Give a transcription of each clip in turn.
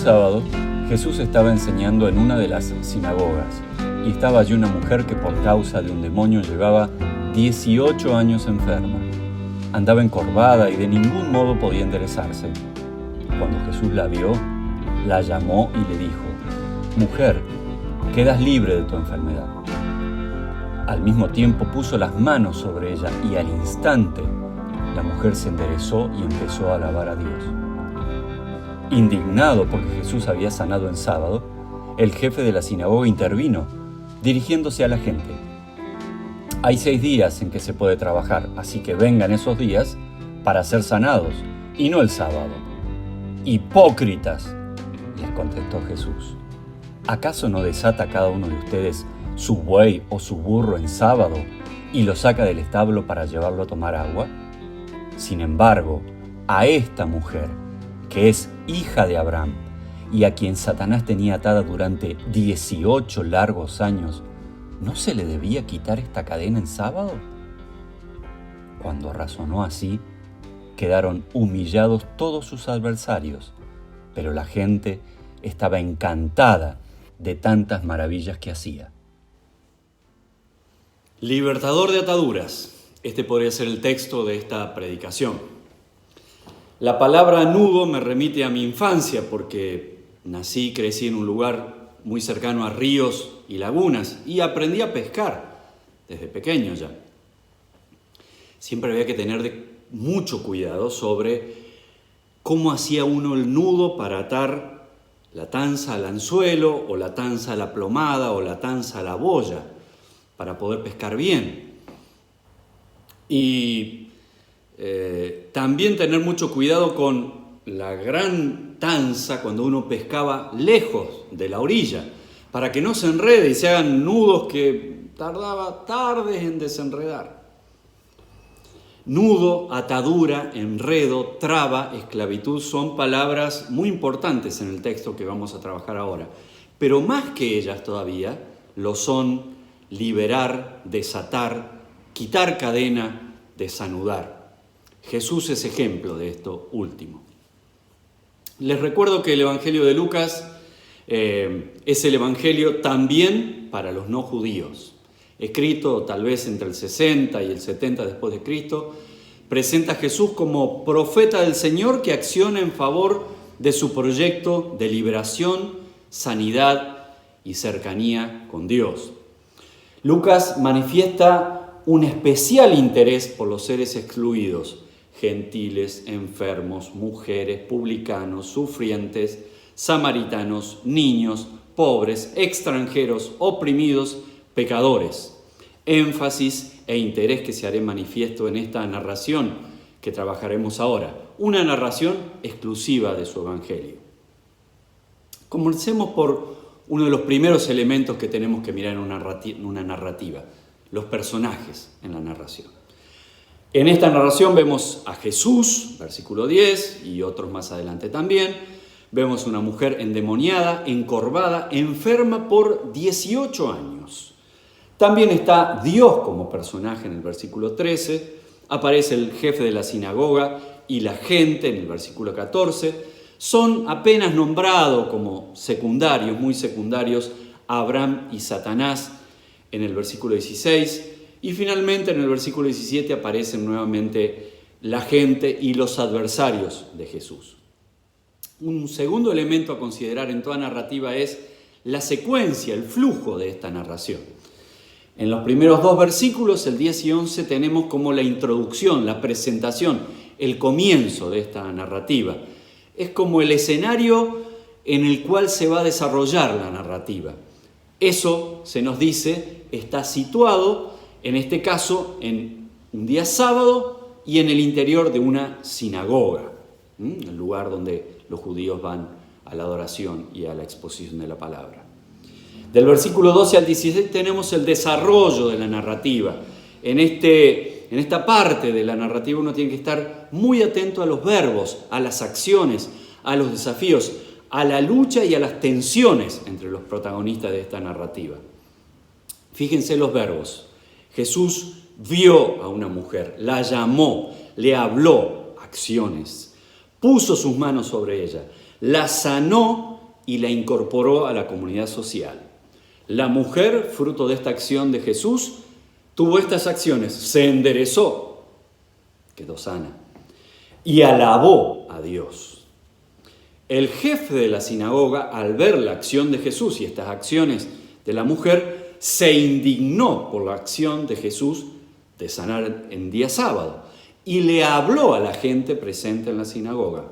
sábado, Jesús estaba enseñando en una de las sinagogas, y estaba allí una mujer que por causa de un demonio llevaba 18 años enferma. Andaba encorvada y de ningún modo podía enderezarse. Cuando Jesús la vio, la llamó y le dijo: «Mujer, quedas libre de tu enfermedad». Al mismo tiempo puso las manos sobre ella y al instante la mujer se enderezó y empezó a alabar a Dios. Indignado porque Jesús había sanado en sábado, el jefe de la sinagoga intervino, dirigiéndose a la gente: «Hay 6 días en que se puede trabajar, así que vengan esos días para ser sanados, y no el sábado». «Hipócritas», les contestó Jesús, ¿acaso no desata cada uno de ustedes su buey o su burro en sábado y lo saca del establo para llevarlo a tomar agua? Sin embargo, a esta mujer, que es hija de Abraham y a quien Satanás tenía atada durante 18 largos años, ¿no se le debía quitar esta cadena en sábado?». Cuando razonó así, quedaron humillados todos sus adversarios, pero la gente estaba encantada de tantas maravillas que hacía. Libertador de ataduras. Este podría ser el texto de esta predicación. La palabra nudo me remite a mi infancia porque nací y crecí en un lugar muy cercano a ríos y lagunas y aprendí a pescar desde pequeño ya. Siempre había que tener mucho cuidado sobre cómo hacía uno el nudo para atar la tanza al anzuelo o la tanza a la plomada o la tanza a la boya para poder pescar bien. Y también tener mucho cuidado con la gran tanza cuando uno pescaba lejos de la orilla, para que no se enrede y se hagan nudos que tardaba tardes en desenredar. Nudo, atadura, enredo, traba, esclavitud son palabras muy importantes en el texto que vamos a trabajar ahora, pero más que ellas todavía lo son liberar, desatar, quitar cadena, desanudar. Jesús es ejemplo de esto último. Les recuerdo que el Evangelio de Lucas es el Evangelio también para los no judíos. Escrito tal vez entre el 60 y el 70 después de Cristo, presenta a Jesús como profeta del Señor que acciona en favor de su proyecto de liberación, sanidad y cercanía con Dios. Lucas manifiesta un especial interés por los seres excluidos: gentiles, enfermos, mujeres, publicanos, sufrientes, samaritanos, niños, pobres, extranjeros, oprimidos, pecadores. Énfasis e interés que se haré manifiesto en esta narración que trabajaremos ahora, una narración exclusiva de su Evangelio. Comencemos por uno de los primeros elementos que tenemos que mirar en una narrativa: los personajes en la narración. En esta narración vemos a Jesús, versículo 10, y otros más adelante también. Vemos una mujer endemoniada, encorvada, enferma por 18 años. También está Dios como personaje en el versículo 13. Aparece el jefe de la sinagoga y la gente en el versículo 14. Son apenas nombrados como secundarios, muy secundarios, Abraham y Satanás en el versículo 16. Y finalmente en el versículo 17 aparecen nuevamente la gente y los adversarios de Jesús. Un segundo elemento a considerar en toda narrativa es la secuencia, el flujo de esta narración. En los primeros 2 versículos, el 10 y 11, tenemos como la introducción, la presentación, el comienzo de esta narrativa. Es como el escenario en el cual se va a desarrollar la narrativa. Eso, se nos dice, está situado, en este caso, en un día sábado y en el interior de una sinagoga, el lugar donde los judíos van a la adoración y a la exposición de la palabra. Del versículo 12 al 16 tenemos el desarrollo de la narrativa. En esta parte de la narrativa uno tiene que estar muy atento a los verbos, a las acciones, a los desafíos, a la lucha y a las tensiones entre los protagonistas de esta narrativa. Fíjense los verbos. Jesús vio a una mujer, la llamó, le habló, acciones. Puso sus manos sobre ella, la sanó y la incorporó a la comunidad social. La mujer, fruto de esta acción de Jesús, tuvo estas acciones, se enderezó, quedó sana, y alabó a Dios. El jefe de la sinagoga, al ver la acción de Jesús y estas acciones de la mujer, se indignó por la acción de Jesús de sanar en día sábado y le habló a la gente presente en la sinagoga.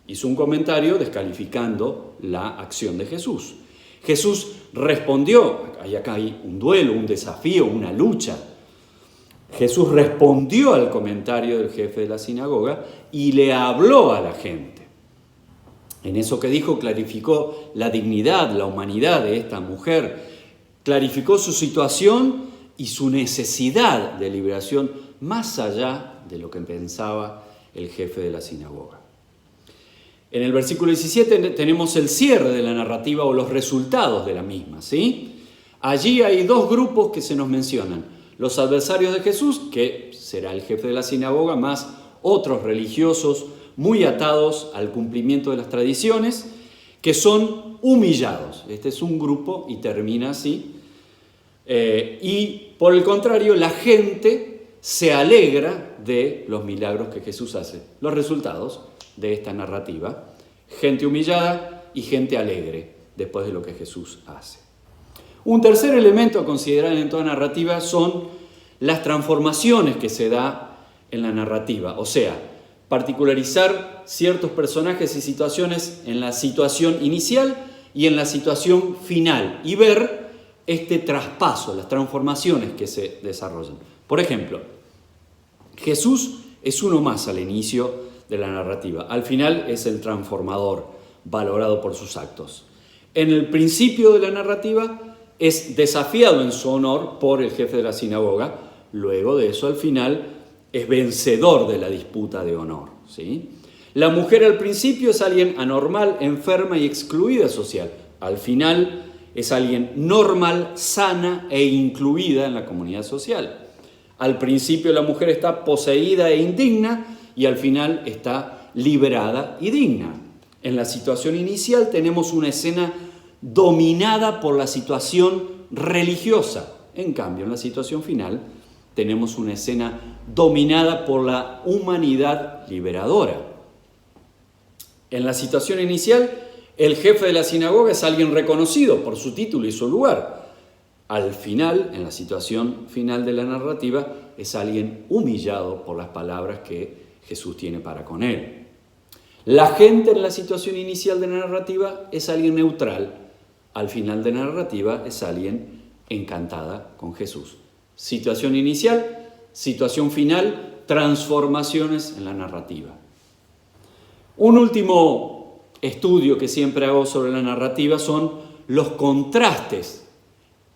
Hizo un comentario descalificando la acción de Jesús. Jesús respondió, acá hay un duelo, un desafío, una lucha. Jesús respondió al comentario del jefe de la sinagoga y le habló a la gente. En eso que dijo, clarificó la dignidad, la humanidad de esta mujer, clarificó su situación y su necesidad de liberación más allá de lo que pensaba el jefe de la sinagoga. En el versículo 17 tenemos el cierre de la narrativa o los resultados de la misma, ¿sí? Allí hay dos grupos que se nos mencionan. Los adversarios de Jesús, que será el jefe de la sinagoga, más otros religiosos muy atados al cumplimiento de las tradiciones, que son humillados. Este es un grupo y termina así. Y por el contrario, la gente se alegra de los milagros que Jesús hace. Los resultados de esta narrativa: gente humillada y gente alegre después de lo que Jesús hace. Un tercer elemento a considerar en toda narrativa son las transformaciones que se da en la narrativa, o sea, particularizar ciertos personajes y situaciones en la situación inicial y en la situación final y ver este traspaso, las transformaciones que se desarrollan. Por ejemplo, Jesús es uno más al inicio de la narrativa. Al final es el transformador, valorado por sus actos. En el principio de la narrativa es desafiado en su honor por el jefe de la sinagoga. Luego de eso, al final, es vencedor de la disputa de honor, ¿sí? La mujer al principio es alguien anormal, enferma y excluida social. Al final es alguien normal, sana e incluida en la comunidad social. Al principio la mujer está poseída e indigna y al final está liberada y digna. En la situación inicial tenemos una escena dominada por la situación religiosa. En cambio, en la situación final tenemos una escena dominada por la humanidad liberadora. En la situación inicial, el jefe de la sinagoga es alguien reconocido por su título y su lugar. Al final, en la situación final de la narrativa, es alguien humillado por las palabras que Jesús tiene para con él. La gente en la situación inicial de la narrativa es alguien neutral. Al final de la narrativa es alguien encantada con Jesús. Situación inicial, situación final, transformaciones en la narrativa. Un último estudio que siempre hago sobre la narrativa son los contrastes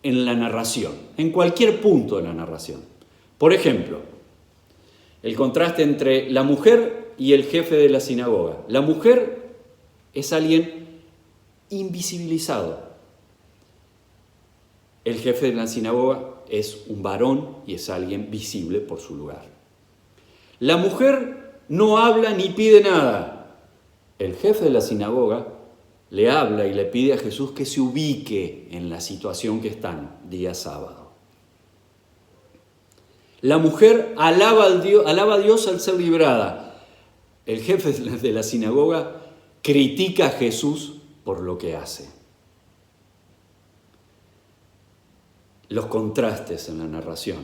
en la narración, en cualquier punto de la narración. Por ejemplo, el contraste entre la mujer y el jefe de la sinagoga. La mujer es alguien invisibilizado. El jefe de la sinagoga es un varón y es alguien visible por su lugar. La mujer no habla ni pide nada. El jefe de la sinagoga le habla y le pide a Jesús que se ubique en la situación que están, día sábado. La mujer alaba a Dios al ser librada. El jefe de la sinagoga critica a Jesús por lo que hace. Los contrastes en la narración.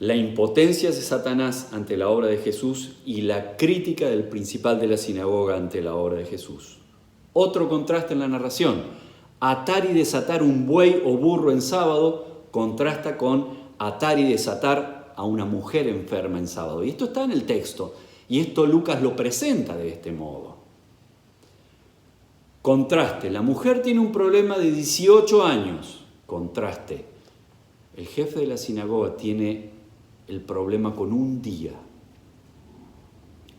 La impotencia de Satanás ante la obra de Jesús y la crítica del principal de la sinagoga ante la obra de Jesús. Otro contraste en la narración. Atar y desatar un buey o burro en sábado contrasta con atar y desatar a una mujer enferma en sábado. Y esto está en el texto, y esto Lucas lo presenta de este modo. Contraste, la mujer tiene un problema de 18 años. Contraste, el jefe de la sinagoga tiene el problema con un día.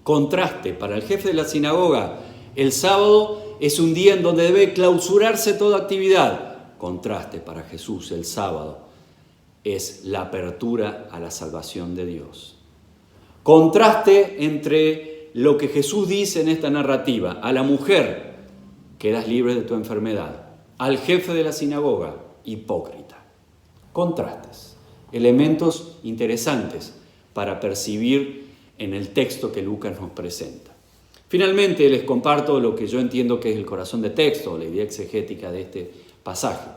Contraste, para el jefe de la sinagoga, el sábado es un día en donde debe clausurarse toda actividad. Contraste, para Jesús, el sábado es la apertura a la salvación de Dios. Contraste entre lo que Jesús dice en esta narrativa. A la mujer quedas libre de tu enfermedad. Al jefe de la sinagoga, hipócrita. Contrastes, elementos interesantes para percibir en el texto que Lucas nos presenta. Finalmente les comparto lo que yo entiendo que es el corazón de texto, la idea exegética de este pasaje.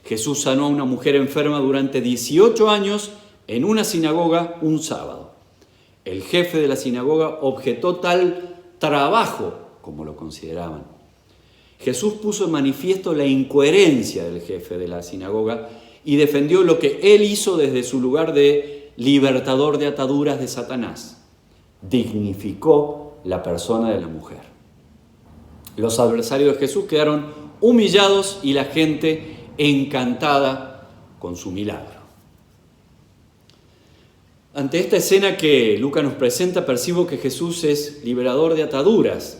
Jesús sanó a una mujer enferma durante 18 años en una sinagoga un sábado. El jefe de la sinagoga objetó tal trabajo como lo consideraban. Jesús puso en manifiesto la incoherencia del jefe de la sinagoga y defendió lo que él hizo desde su lugar de libertador de ataduras de Satanás. Dignificó la persona de la mujer. Los adversarios de Jesús quedaron humillados y la gente encantada con su milagro. Ante esta escena que Lucas nos presenta, percibo que Jesús es liberador de ataduras,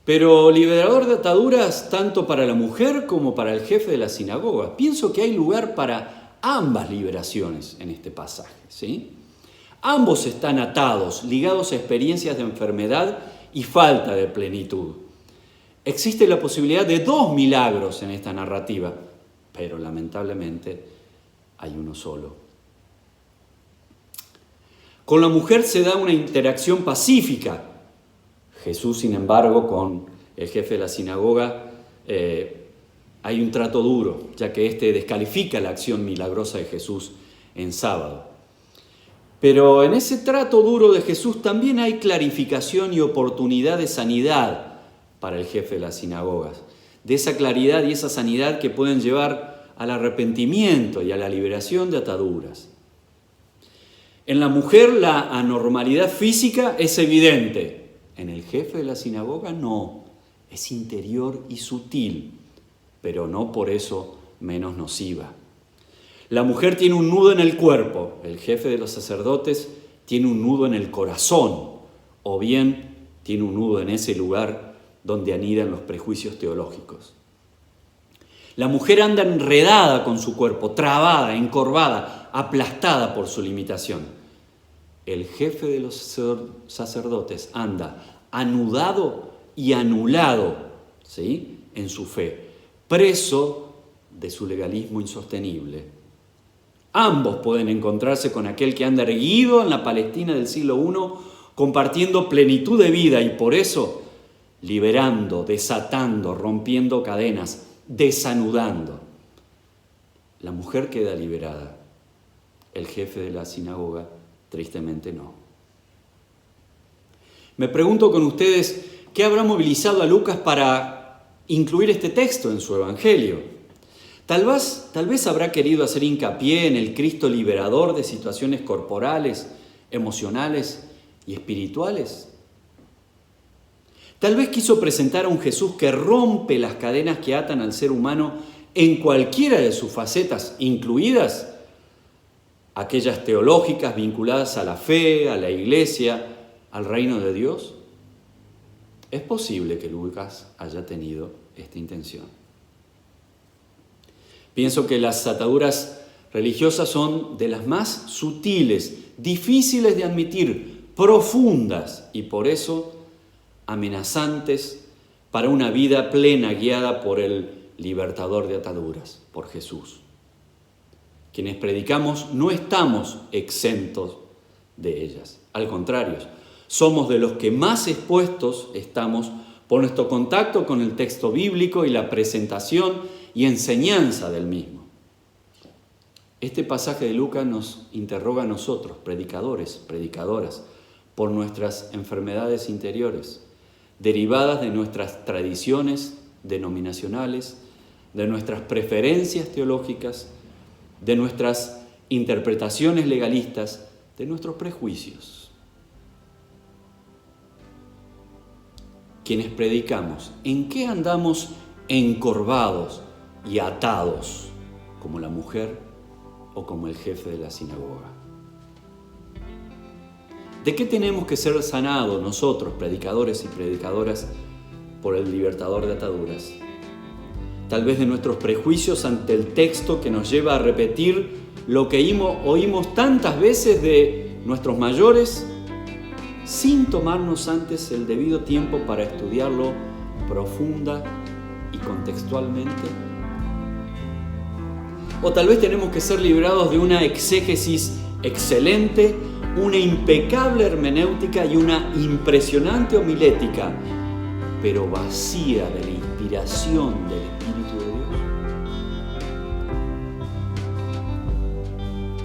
pero liberador de ataduras tanto para la mujer como para el jefe de la sinagoga. Pienso que hay lugar para ambas liberaciones en este pasaje, ¿sí? Ambos están atados, ligados a experiencias de enfermedad y falta de plenitud. Existe la posibilidad de 2 milagros en esta narrativa, pero lamentablemente hay uno solo. Con la mujer se da una interacción pacífica. Jesús, sin embargo, con el jefe de la sinagoga hay un trato duro, ya que éste descalifica la acción milagrosa de Jesús en sábado. Pero en ese trato duro de Jesús también hay clarificación y oportunidad de sanidad para el jefe de las sinagogas. De esa claridad y esa sanidad que pueden llevar al arrepentimiento y a la liberación de ataduras. En la mujer la anormalidad física es evidente. En el jefe de la sinagoga no. Es interior y sutil, pero no por eso menos nociva. La mujer tiene un nudo en el cuerpo. El jefe de los sacerdotes tiene un nudo en el corazón. O bien tiene un nudo en ese lugar donde anidan los prejuicios teológicos. La mujer anda enredada con su cuerpo, trabada, encorvada, aplastada por su limitación. El jefe de los sacerdotes anda anudado y anulado, ¿sí?, en su fe, preso de su legalismo insostenible. Ambos pueden encontrarse con aquel que anda erguido en la Palestina del siglo I, compartiendo plenitud de vida y por eso liberando, desatando, rompiendo cadenas, desanudando. La mujer queda liberada. El jefe de la sinagoga, tristemente, no. Me pregunto con ustedes, ¿qué habrá movilizado a Lucas para incluir este texto en su evangelio? Tal vez habrá querido hacer hincapié en el Cristo liberador de situaciones corporales, emocionales y espirituales. Tal vez quiso presentar a un Jesús que rompe las cadenas que atan al ser humano en cualquiera de sus facetas, incluidas aquellas teológicas vinculadas a la fe, a la iglesia, al reino de Dios. Es posible que Lucas haya tenido esta intención. Pienso que las ataduras religiosas son de las más sutiles, difíciles de admitir, profundas y por eso amenazantes para una vida plena guiada por el libertador de ataduras, por Jesús. Quienes predicamos no estamos exentos de ellas. Al contrario, somos de los que más expuestos estamos por nuestro contacto con el texto bíblico y la presentación y enseñanza del mismo. Este pasaje de Lucas nos interroga a nosotros, predicadores, predicadoras, por nuestras enfermedades interiores, derivadas de nuestras tradiciones denominacionales, de nuestras preferencias teológicas, de nuestras interpretaciones legalistas, de nuestros prejuicios. Quienes predicamos, ¿en qué andamos encorvados y atados, como la mujer o como el jefe de la sinagoga? ¿De qué tenemos que ser sanados nosotros, predicadores y predicadoras, por el libertador de ataduras? Tal vez de nuestros prejuicios ante el texto que nos lleva a repetir lo que oímos tantas veces de nuestros mayores, sin tomarnos antes el debido tiempo para estudiarlo profunda y contextualmente? O tal vez tenemos que ser librados de una exégesis excelente, una impecable hermenéutica y una impresionante homilética, pero vacía de la inspiración del Espíritu de Dios.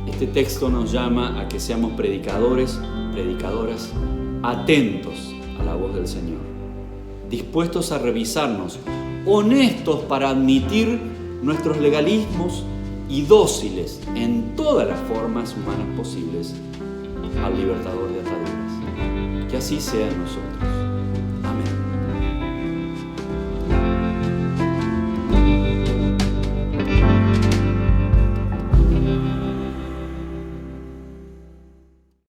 Este texto nos llama a que seamos predicadoras, atentos a la voz del Señor, dispuestos a revisarnos, honestos para admitir nuestros legalismos y dóciles en todas las formas humanas posibles al libertador de ataduras. Que así sea en nosotros.